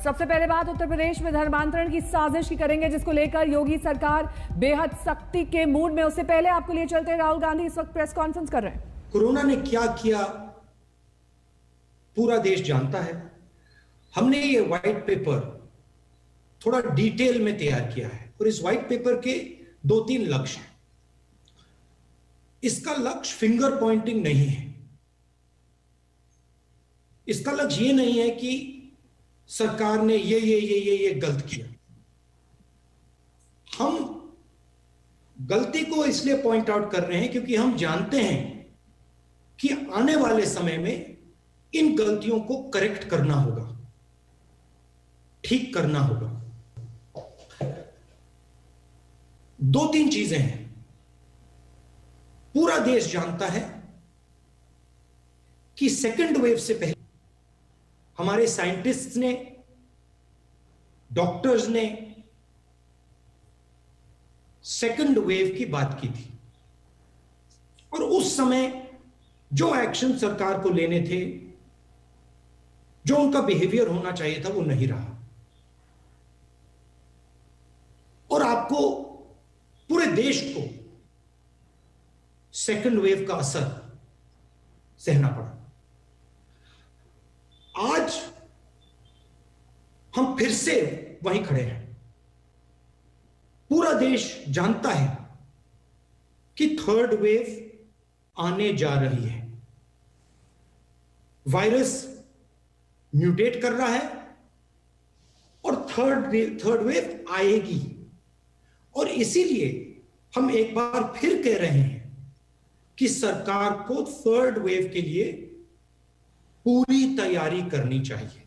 सबसे पहले बात उत्तर प्रदेश में धर्मांतरण की साजिश की करेंगे, जिसको लेकर योगी सरकार बेहद सख्ती के मूड में। उससे पहले आपको लिए चलते हैं, राहुल गांधी इस वक्त प्रेस कॉन्फ्रेंस कर रहे हैं। कोरोना ने क्या किया पूरा देश जानता है। हमने ये व्हाइट पेपर थोड़ा डिटेल में तैयार किया है और इस व्हाइट पेपर के 2-3 लक्ष्य हैं। इसका लक्ष्य फिंगर पॉइंटिंग नहीं है। इसका लक्ष्य ये नहीं है कि सरकार ने ये गलत किया। हम गलती को इसलिए पॉइंट आउट कर रहे हैं क्योंकि हम जानते हैं कि आने वाले समय में इन गलतियों को करेक्ट करना होगा, ठीक करना होगा। 2-3 चीजें हैं। पूरा देश जानता है कि सेकेंड वेव से पहले हमारे साइंटिस्ट्स ने, डॉक्टर्स ने सेकेंड वेव की बात की थी और उस समय जो एक्शन सरकार को लेने थे, जो उनका बिहेवियर होना चाहिए था, वो नहीं रहा। और आपको, पूरे देश को सेकेंड वेव का असर सहना पड़ा। आज हम फिर से वहीं खड़े हैं। पूरा देश जानता है कि थर्ड वेव आने जा रही है। वायरस म्यूटेट कर रहा है और थर्ड वेव आएगी। और इसीलिए हम एक बार फिर कह रहे हैं कि सरकार को थर्ड वेव के लिए पूरी तैयारी करनी चाहिए।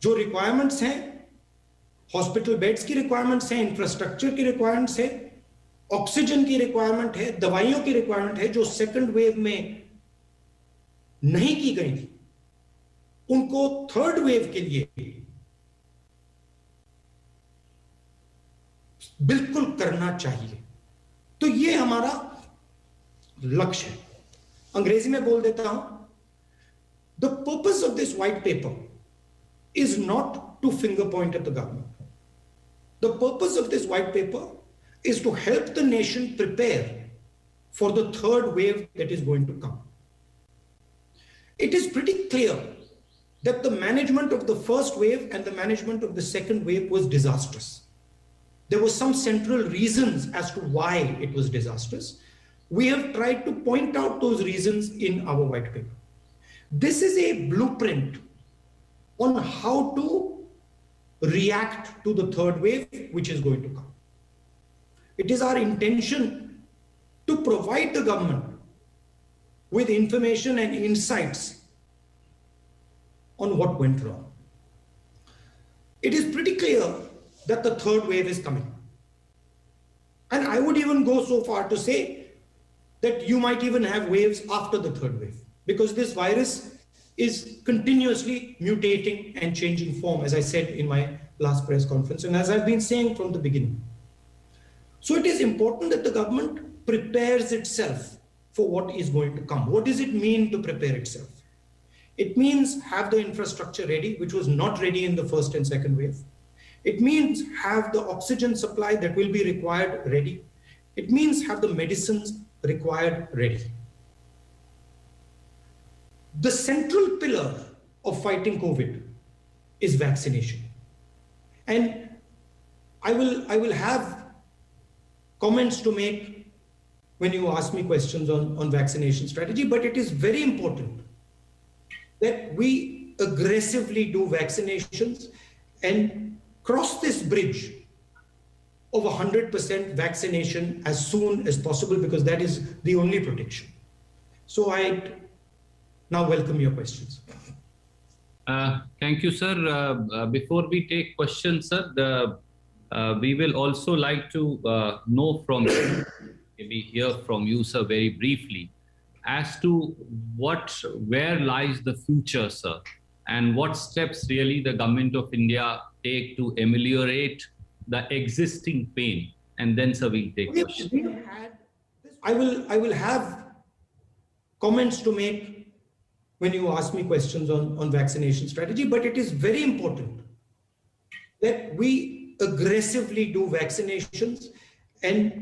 जो रिक्वायरमेंट्स हैं, हॉस्पिटल बेड्स की रिक्वायरमेंट्स हैं, इंफ्रास्ट्रक्चर की रिक्वायरमेंट्स है, ऑक्सीजन की रिक्वायरमेंट है, दवाइयों की रिक्वायरमेंट है, जो सेकंड वेव में नहीं की गई थी, उनको थर्ड वेव के लिए बिल्कुल करना चाहिए। तो ये हमारा लक्ष्य है। अंग्रेजी में बोल देता हूं, the purpose of this white paper is not to finger point at the government. The purpose of this white paper is to help the nation prepare for the third wave that is going to come. It is pretty clear that the management of the first wave and the management of the second wave was disastrous. There were some central reasons as to why it was disastrous. We have tried to point out those reasons in our white paper. This is a blueprint on how to react to the third wave which is going to come. It is our intention to provide the government with information and insights on what went wrong. It is pretty clear that the third wave is coming. And I would even go so far to say that you might even have waves after the third wave, because this virus is continuously mutating and changing form, as I said in my last press conference, and as I've been saying from the beginning. So it is important that the government prepares itself for what is going to come. What does it mean to prepare itself? It means have the infrastructure ready, which was not ready in the first and second wave. It means have the oxygen supply that will be required ready. It means have the medicines required ready. The central pillar of fighting COVID is vaccination. And I will have comments to make when you ask me questions on vaccination strategy, but it is very important that we aggressively do vaccinations and cross this bridge of 100% vaccination as soon as possible, because that is the only protection. So I now welcome your questions. Thank you, sir. Before we take questions, sir, we will also like to know from you, maybe hear from you, sir, very briefly, as to where lies the future, sir, and what steps really the government of India take to ameliorate the existing pain. And then, sir, we'll take questions. I will have comments to make when you ask me questions on vaccination strategy, but it is very important that we aggressively do vaccinations and